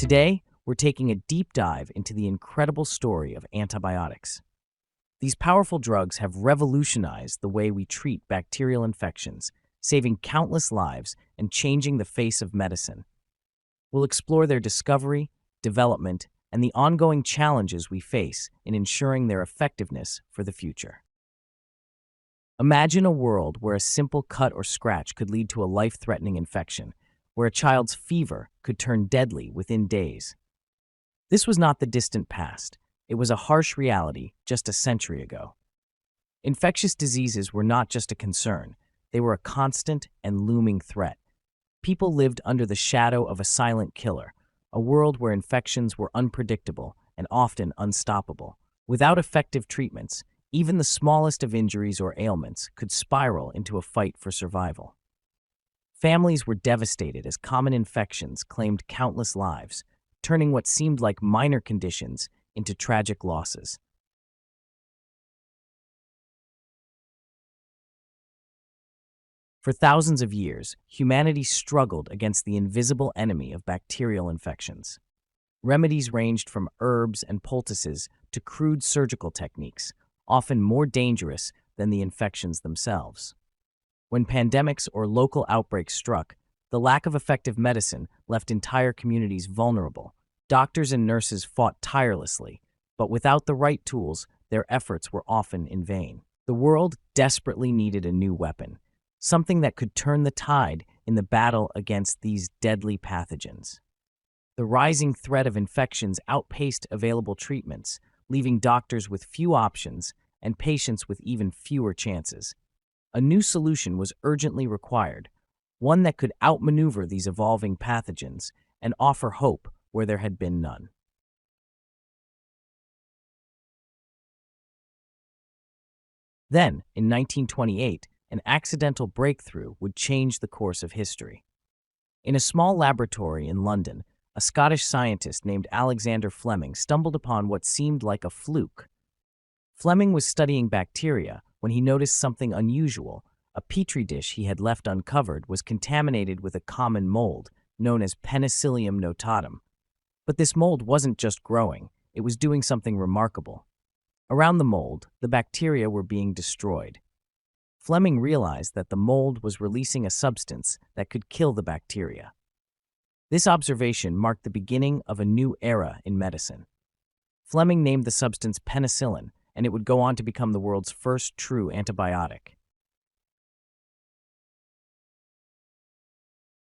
Today, we're taking a deep dive into the incredible story of antibiotics. These powerful drugs have revolutionized the way we treat bacterial infections, saving countless lives and changing the face of medicine. We'll explore their discovery, development, and the ongoing challenges we face in ensuring their effectiveness for the future. Imagine a world where a simple cut or scratch could lead to a life-threatening infection, where a child's fever could turn deadly within days. This was not the distant past. It was a harsh reality just a century ago. Infectious diseases were not just a concern. They were a constant and looming threat. People lived under the shadow of a silent killer, a world where infections were unpredictable and often unstoppable. Without effective treatments, even the smallest of injuries or ailments could spiral into a fight for survival. Families were devastated as common infections claimed countless lives, turning what seemed like minor conditions into tragic losses. For thousands of years, humanity struggled against the invisible enemy of bacterial infections. Remedies ranged from herbs and poultices to crude surgical techniques, often more dangerous than the infections themselves. When pandemics or local outbreaks struck, the lack of effective medicine left entire communities vulnerable. Doctors and nurses fought tirelessly, but without the right tools, their efforts were often in vain. The world desperately needed a new weapon, something that could turn the tide in the battle against these deadly pathogens. The rising threat of infections outpaced available treatments, leaving doctors with few options and patients with even fewer chances. A new solution was urgently required, one that could outmaneuver these evolving pathogens and offer hope where there had been none. Then, in 1928, an accidental breakthrough would change the course of history. In a small laboratory in London, a Scottish scientist named Alexander Fleming stumbled upon what seemed like a fluke. Fleming was studying bacteria when he noticed something unusual. A petri dish he had left uncovered was contaminated with a common mold known as Penicillium notatum. But this mold wasn't just growing, it was doing something remarkable. Around the mold, the bacteria were being destroyed. Fleming realized that the mold was releasing a substance that could kill the bacteria. This observation marked the beginning of a new era in medicine. Fleming named the substance penicillin, and it would go on to become the world's first true antibiotic.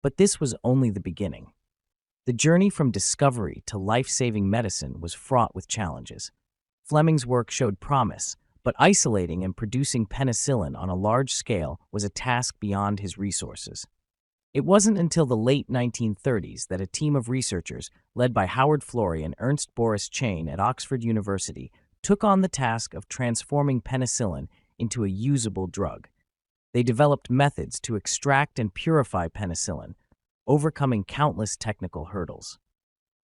But this was only the beginning. The journey from discovery to life-saving medicine was fraught with challenges. Fleming's work showed promise, but isolating and producing penicillin on a large scale was a task beyond his resources. It wasn't until the late 1930s that a team of researchers, led by Howard Florey and Ernst Boris Chain at Oxford University, took on the task of transforming penicillin into a usable drug. They developed methods to extract and purify penicillin, overcoming countless technical hurdles.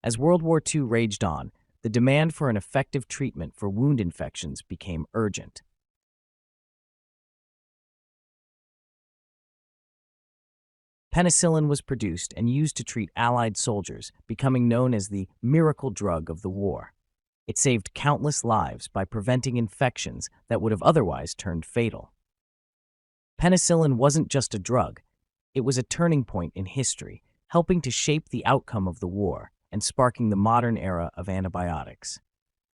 As World War II raged on, the demand for an effective treatment for wound infections became urgent. Penicillin was produced and used to treat Allied soldiers, becoming known as the miracle drug of the war. It saved countless lives by preventing infections that would have otherwise turned fatal. Penicillin wasn't just a drug, it was a turning point in history, helping to shape the outcome of the war and sparking the modern era of antibiotics.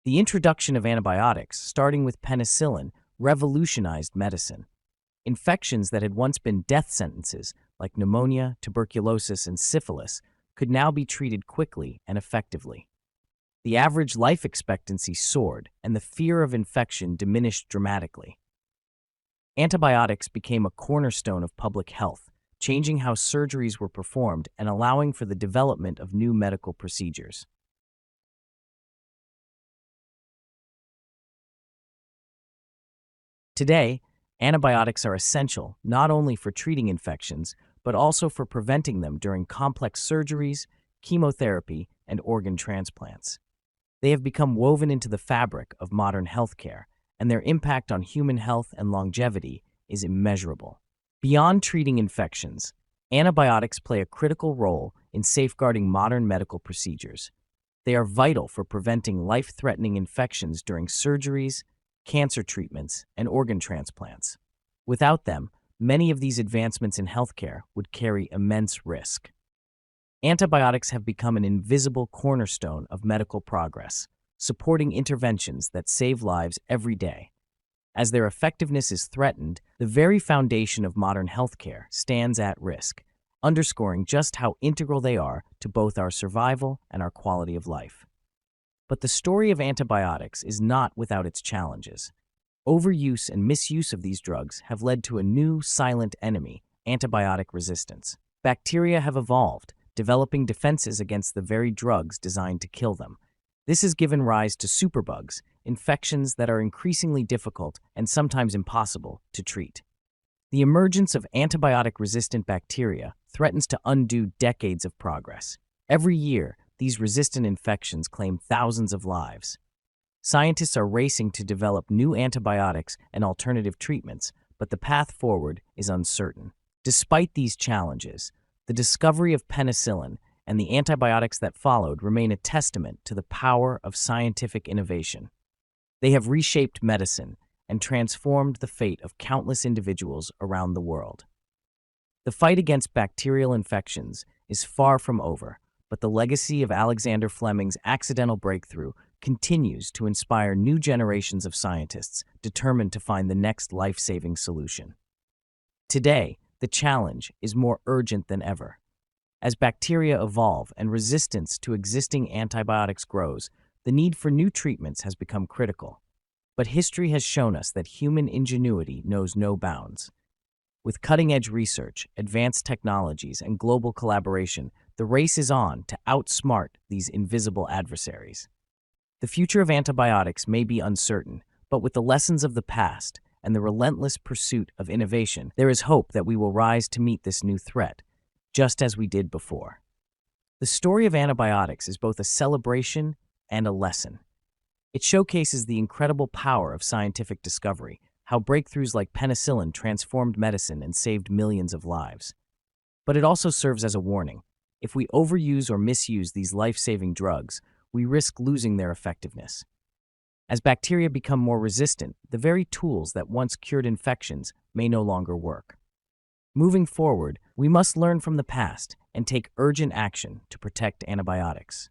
The introduction of antibiotics, starting with penicillin, revolutionized medicine. Infections that had once been death sentences, like pneumonia, tuberculosis, and syphilis, could now be treated quickly and effectively. The average life expectancy soared, and the fear of infection diminished dramatically. Antibiotics became a cornerstone of public health, changing how surgeries were performed and allowing for the development of new medical procedures. Today, antibiotics are essential not only for treating infections, but also for preventing them during complex surgeries, chemotherapy, and organ transplants. They have become woven into the fabric of modern healthcare, and their impact on human health and longevity is immeasurable. Beyond treating infections, antibiotics play a critical role in safeguarding modern medical procedures. They are vital for preventing life-threatening infections during surgeries, cancer treatments, and organ transplants. Without them, many of these advancements in healthcare would carry immense risk. Antibiotics have become an invisible cornerstone of medical progress, supporting interventions that save lives every day. As their effectiveness is threatened, the very foundation of modern healthcare stands at risk, underscoring just how integral they are to both our survival and our quality of life. But the story of antibiotics is not without its challenges. Overuse and misuse of these drugs have led to a new silent enemy, antibiotic resistance. Bacteria have evolved, developing defenses against the very drugs designed to kill them. This has given rise to superbugs, infections that are increasingly difficult and sometimes impossible to treat. The emergence of antibiotic-resistant bacteria threatens to undo decades of progress. Every year, these resistant infections claim thousands of lives. Scientists are racing to develop new antibiotics and alternative treatments, but the path forward is uncertain. Despite these challenges, the discovery of penicillin and the antibiotics that followed remain a testament to the power of scientific innovation. They have reshaped medicine and transformed the fate of countless individuals around the world. The fight against bacterial infections is far from over, but the legacy of Alexander Fleming's accidental breakthrough continues to inspire new generations of scientists determined to find the next life-saving solution. Today, the challenge is more urgent than ever. As bacteria evolve and resistance to existing antibiotics grows, the need for new treatments has become critical. But history has shown us that human ingenuity knows no bounds. With cutting-edge research, advanced technologies, and global collaboration, the race is on to outsmart these invisible adversaries. The future of antibiotics may be uncertain, but with the lessons of the past and the relentless pursuit of innovation, there is hope that we will rise to meet this new threat, just as we did before. The story of antibiotics is both a celebration and a lesson. It showcases the incredible power of scientific discovery, how breakthroughs like penicillin transformed medicine and saved millions of lives. But it also serves as a warning. If we overuse or misuse these life-saving drugs, we risk losing their effectiveness. As bacteria become more resistant, the very tools that once cured infections may no longer work. Moving forward, we must learn from the past and take urgent action to protect antibiotics.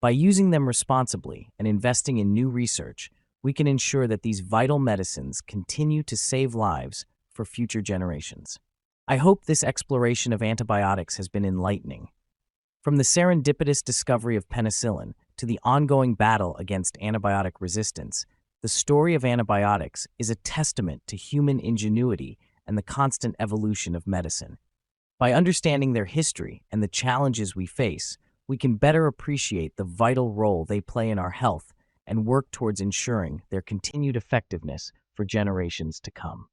By using them responsibly and investing in new research, we can ensure that these vital medicines continue to save lives for future generations. I hope this exploration of antibiotics has been enlightening. From the serendipitous discovery of penicillin to the ongoing battle against antibiotic resistance, the story of antibiotics is a testament to human ingenuity and the constant evolution of medicine. By understanding their history and the challenges we face, we can better appreciate the vital role they play in our health and work towards ensuring their continued effectiveness for generations to come.